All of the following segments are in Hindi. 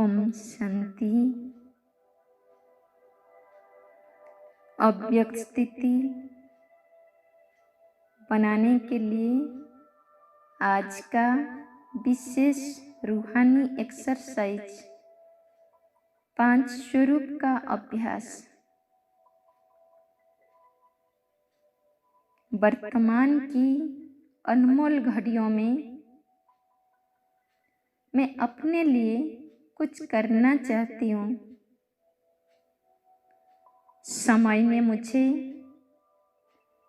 ओम शांति। अव्यक्त स्थिति बनाने के लिए आज का विशेष रूहानी एक्सरसाइज 5 स्वरूप का अभ्यास। वर्तमान की अनमोल घड़ियों में मैं अपने लिए कुछ करना चाहती हूँ। समय ने मुझे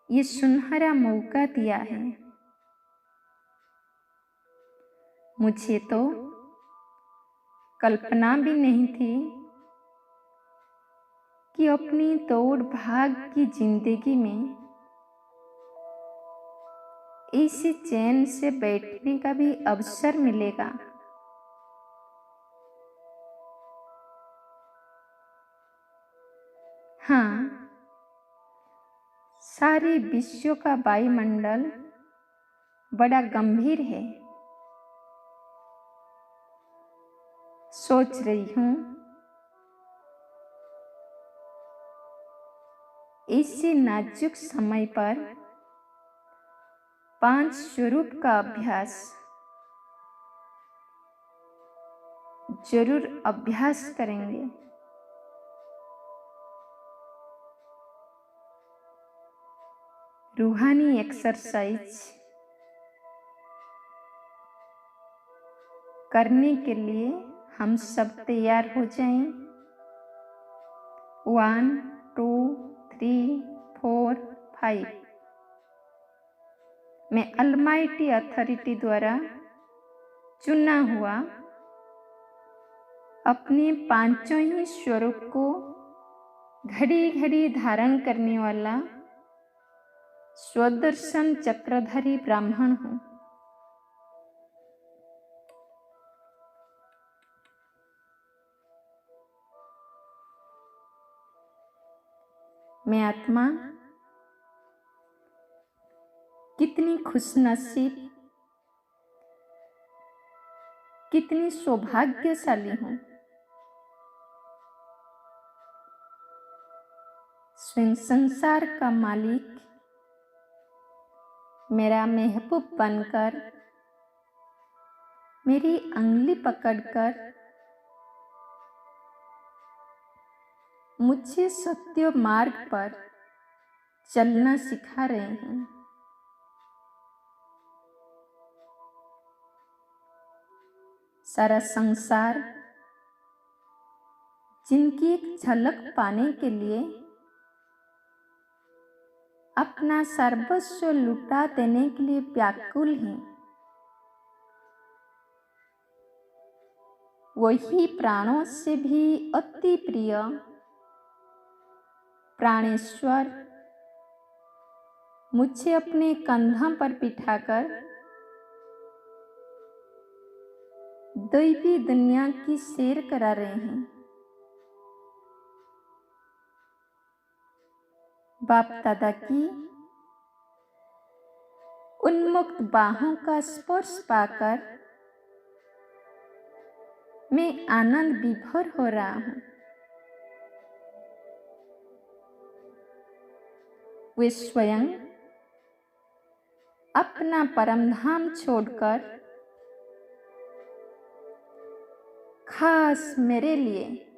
ये सुनहरा मौका दिया है। मुझे तो कल्पना भी नहीं थी कि अपनी दौड़ भाग की जिंदगी में इसी चैन से बैठने का भी अवसर मिलेगा। हाँ, सारे विश्व का वायुमंडल बड़ा गंभीर है। सोच रही हूँ इसी नाजुक समय पर 5 स्वरूप का अभ्यास जरूर अभ्यास करेंगे। रूहानी एक्सरसाइज करने के लिए हम सब तैयार हो जाएं। 1 2 3 4 5। मैं अलमाइटी अथॉरिटी द्वारा चुना हुआ अपने 5 ही स्वरूप को घड़ी घड़ी धारण करने वाला स्वदर्शन चक्रधारी ब्राह्मण हूँ। मैं आत्मा कितनी खुशनसीब, कितनी सौभाग्यशाली हूँ। स्वयं संसार का मालिक मेरा महबूब बनकर मेरी अंगुली पकड़कर मुझे सत्य मार्ग पर चलना सिखा रहे हैं। सारा संसार जिनकी एक झलक पाने के लिए अपना सर्वस्व लुटा देने के लिए व्याकुल हैं, वही प्राणों से भी अति प्रिय प्राणेश्वर मुझे अपने कंधों पर बिठाकर दैवी दुनिया की सैर करा रहे हैं। बाप दादा की उन्मुक्त बाहों का स्पर्श पाकर मैं आनंद विभोर हो रहा हूँ। वे स्वयं अपना परमधाम छोड़कर खास मेरे लिए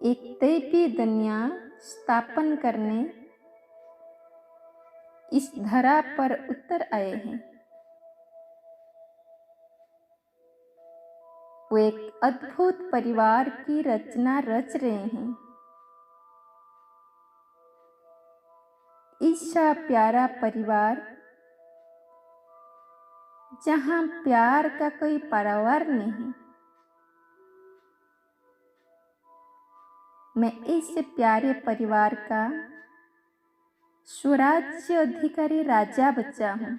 एक दैवी दुनिया स्थापन करने इस धरा पर उतर आए हैं। वो एक अद्भुत परिवार की रचना रच रहे हैं। ईसा प्यारा परिवार, जहां प्यार का कोई पारावार नहीं। मैं इस प्यारे परिवार का स्वराज्य अधिकारी राजा बच्चा हूँ।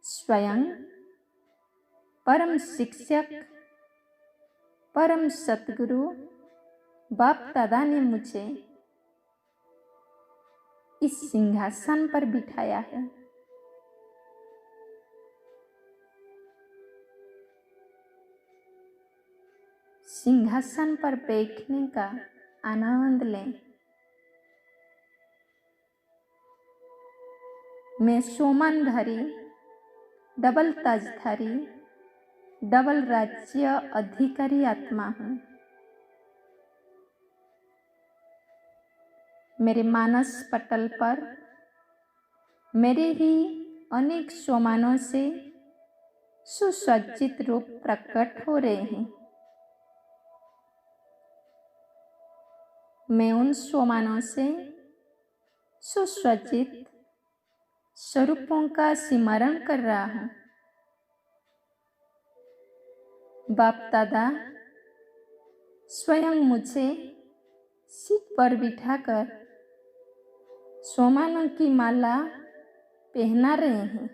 स्वयं परम शिक्षक, परम सतगुरु बाप दादा ने मुझे इस सिंहासन पर बिठाया है। सिंहासन पर बैठने का आनंद लें। मैं सोमनधारी, डबल ताजधारी, डबल राज्य अधिकारी आत्मा हूँ। मेरे मानस पटल पर मेरे ही अनेक सोमानों से सुसज्जित रूप प्रकट हो रहे हैं। मैं उन सोमानों से सुसज्जित स्वरूपों का स्मरण कर रहा हूँ। बाप दादा स्वयं मुझे सीट पर बिठाकर सोमानों की माला पहना रहे हैं।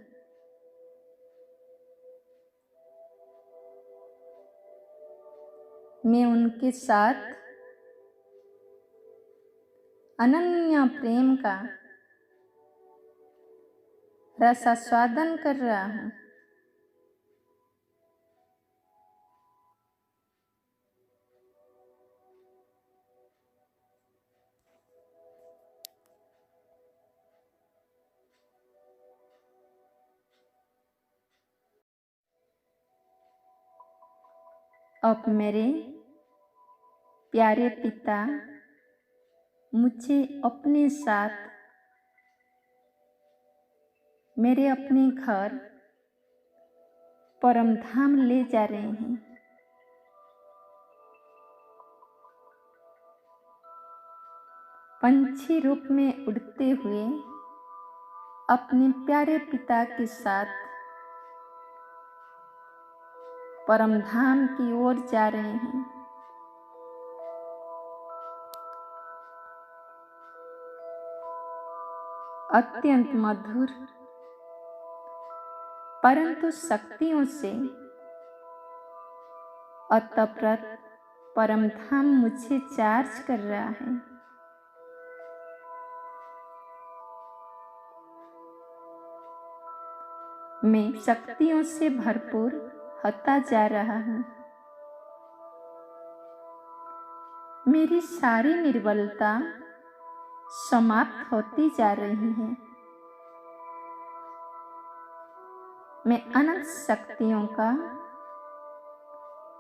मैं उनके साथ अनन्य प्रेम का रसास्वादन कर रहा हूँ। अब मेरे प्यारे पिता मुझे अपने साथ मेरे अपने घर परम धाम ले जा रहे हैं। पंछी रूप में उड़ते हुए अपने प्यारे पिता के साथ परम धाम की ओर जा रहे हैं। अत्यंत मधुर परंतु शक्तियों से अतप्रत परम धाम मुझे चार्ज कर रहा है। मैं शक्तियों से भरपूर होता जा रहा हूँ। मेरी सारी निर्बलता समाप्त होती जा रही है। मैं अनंत शक्तियों का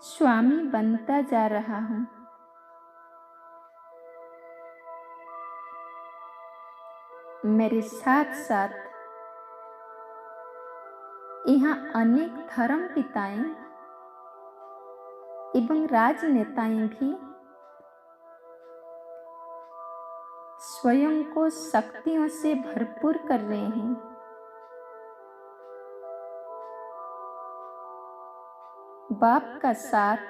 स्वामी बनता जा रहा हूँ। मेरे साथ साथ यहाँ अनेक धर्म पिताएं एवं राजनेताएं भी स्वयं को शक्तियों से भरपूर कर रहे हैं। बाप का साथ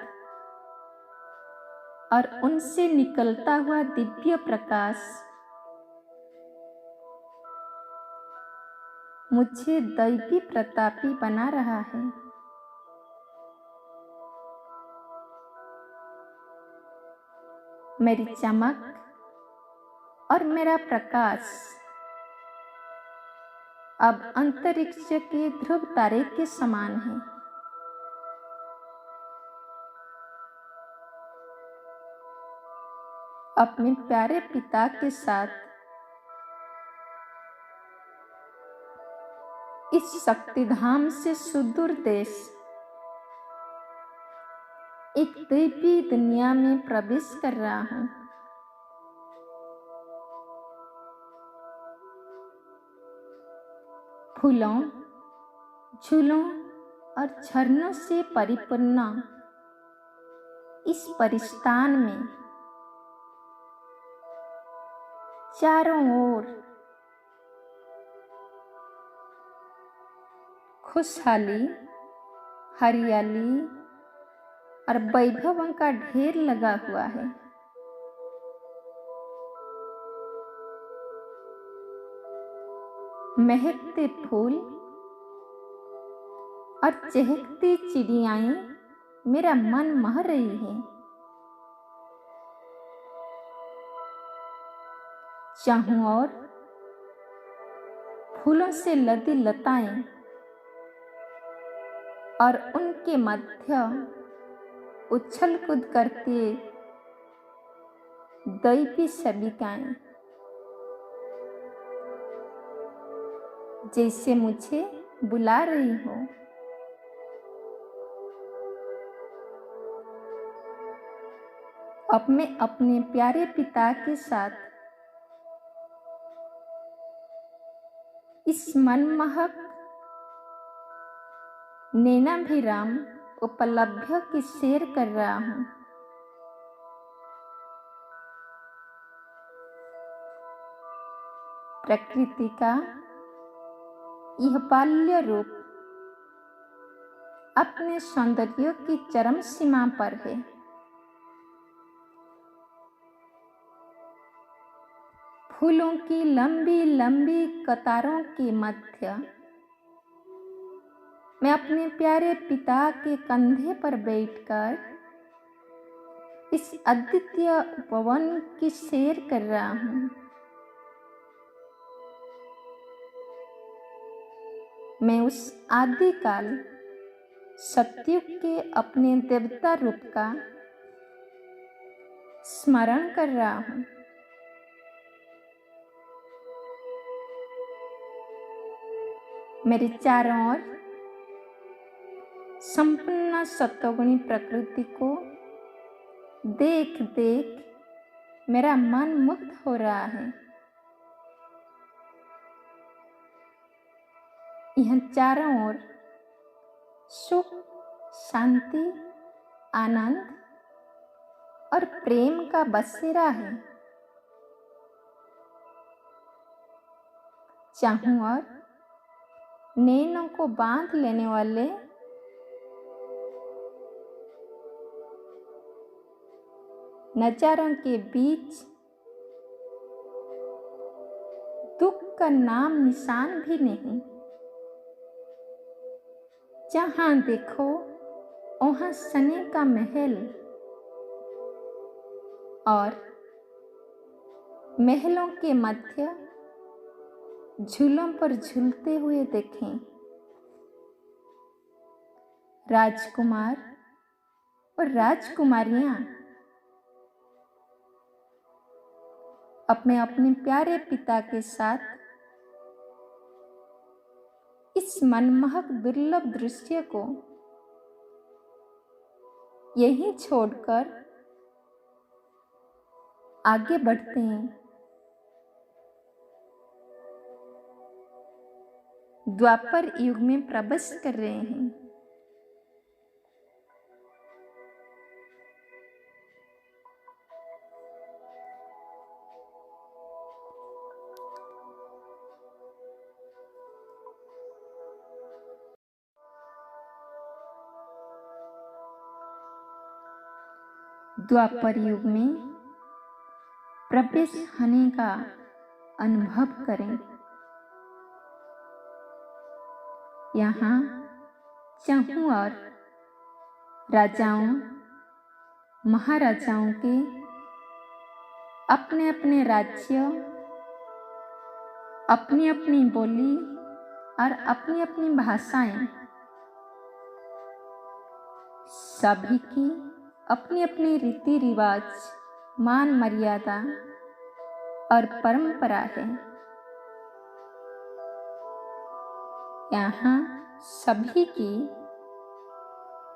और उनसे निकलता हुआ दिव्य प्रकाश मुझे दैवी प्रतापी बना रहा है। मेरी चमक और मेरा प्रकाश अब अंतरिक्ष के ध्रुव तारे के समान है। अपने प्यारे पिता के साथ इस शक्तिधाम से सुदूर देश एक दैवी दुनिया में प्रवेश कर रहा हूँ। फूलों, झूलों और झरनों से परिपूर्ण इस परिस्तान में चारों ओर खुशहाली, हरियाली और वैभवों का ढेर लगा हुआ है। महकते फूल और चहकती चिड़ियाएं मेरा मन मोह रही है। चारों ओर फूलों से लदी लताएं और उनके मध्य उछल कूद करते दैवी सबिकाएं, जैसे मुझे बुला रही हो। अब मैं अपने प्यारे पिता के साथ इस मनमोहक नैनाभिराम उपलब्ध की शेयर कर रहा हूँ। प्रकृति का यह बाल्य रूप अपने सौंदर्य की चरम सीमा पर है। फूलों की लंबी लंबी कतारों के मध्य मैं अपने प्यारे पिता के कंधे पर बैठकर इस अद्वितीय उपवन की सैर कर रहा हूँ। मैं उस आदिकाल सतयुग के अपने देवता रूप का स्मरण कर रहा हूँ। मेरे चारों ओर संपूर्ण सत्वगुणी प्रकृति को देख देख मेरा मन मुग्ध हो रहा है। यह चारों ओर सुख, शांति, आनंद और प्रेम का बसेरा है। चाहूं और नैनों को बांध लेने वाले नजारों के बीच दुख का नाम निशान भी नहीं। जहां देखो वहां सने का महल और महलों के मध्य झूलों पर झूलते हुए देखें राजकुमार और राजकुमारियां अपने अपने प्यारे पिता के साथ इस मनमोहक दुर्लभ दृश्य को यहीं छोड़कर आगे बढ़ते हैं। द्वापर युग में प्रवेश कर रहे हैं। द्वापर युग में प्रवेश होने का अनुभव करें। यहाँ चाहूं और राजाओं महाराजाओं के अपने अपने राज्य, अपनी अपनी बोली और अपनी अपनी भाषाएं, सभी की अपनी अपनी रीति रिवाज, मान मर्यादा और परंपरा है। यहाँ सभी की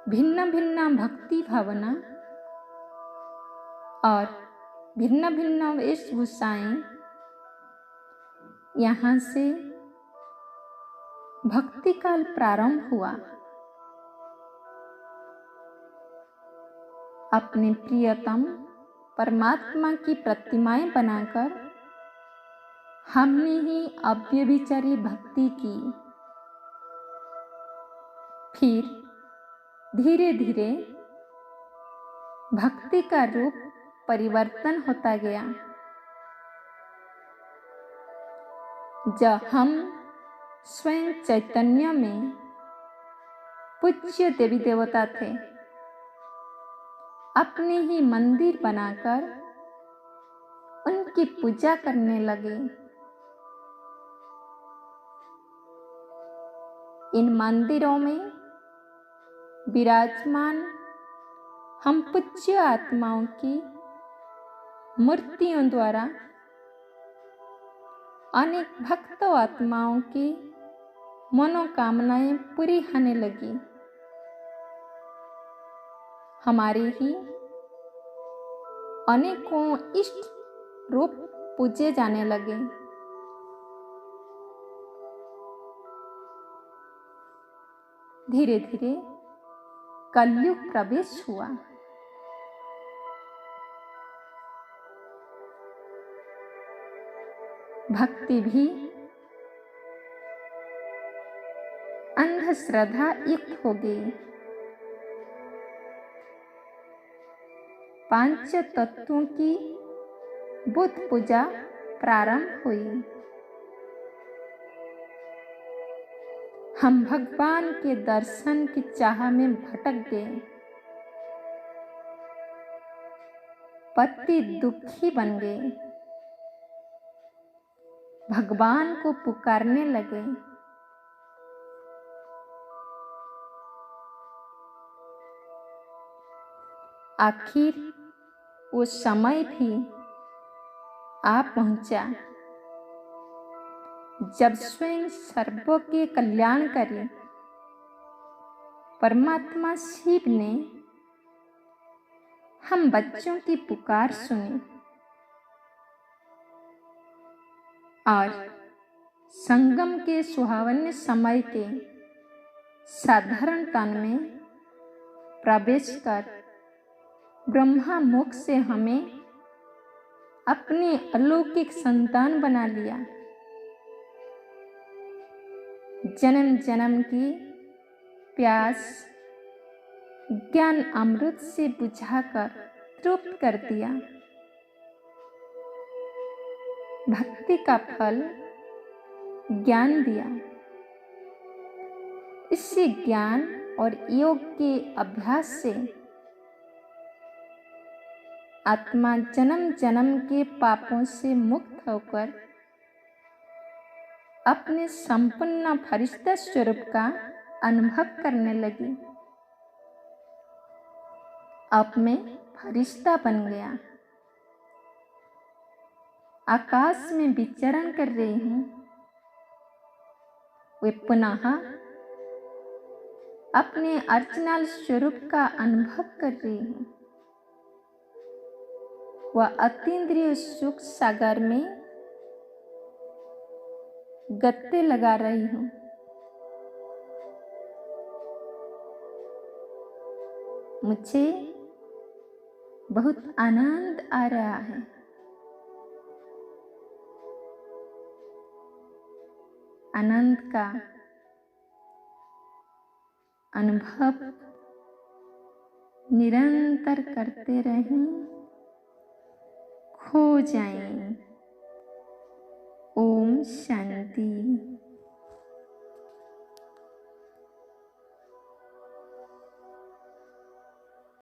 भिन्न भिन्न भक्ति भावना और भिन्न भिन्न वेशभूषाएं, यहाँ से भक्ति काल प्रारंभ हुआ। अपने प्रियतम परमात्मा की प्रतिमाएं बनाकर हमने ही अव्यभिचारी भक्ति की। फिर धीरे धीरे भक्ति का रूप परिवर्तन होता गया। जब हम स्वयं चैतन्य में पूज्य देवी देवता थे, अपने ही मंदिर बनाकर उनकी पूजा करने लगे। इन मंदिरों में विराजमान हम पूज्य आत्माओं की मूर्तियों द्वारा अनेक भक्त आत्माओं की मनोकामनाएं पूरी होने लगी। हमारे ही अनेकों इष्ट रूप पूजे जाने लगे। धीरे धीरे कलयुग प्रवेश हुआ। भक्ति भी अंधश्रद्धा युक्त हो गई। पांच तत्वों की बुत पूजा प्रारंभ हुई। हम भगवान के दर्शन की चाह में भटक गए। पति दुखी बन गए, भगवान को पुकारने लगे। आखिर वो समय भी आ पहुंचा जब स्वयं सर्वों के कल्याणकारी परमात्मा शिव ने हम बच्चों की पुकार सुनी और संगम के सुहावने समय के साधारण तन में प्रवेश कर ब्रह्मा मुख से हमें अपनी अलौकिक संतान बना लिया। जन्म जन्म की प्यास ज्ञान अमृत से बुझाकर तृप्त कर दिया। भक्ति का फल ज्ञान दिया। इसी ज्ञान और योग के अभ्यास से आत्मा जन्म जन्म के पापों से मुक्त होकर अपने संपूर्ण फरिश्ता स्वरूप का अनुभव करने लगी। अब मैं फरिश्ता बन गया। आकाश में विचरण कर रही हूँ। वे पुनः अपने अर्चनाल स्वरूप का अनुभव कर रही हूँ। वह अतीन्द्रिय सुख सागर में गत्ते लगा रही हूँ। मुझे बहुत आनंद आ रहा है। आनंद का अनुभव निरंतर करते रहें, खो जाएं। ओम शांति।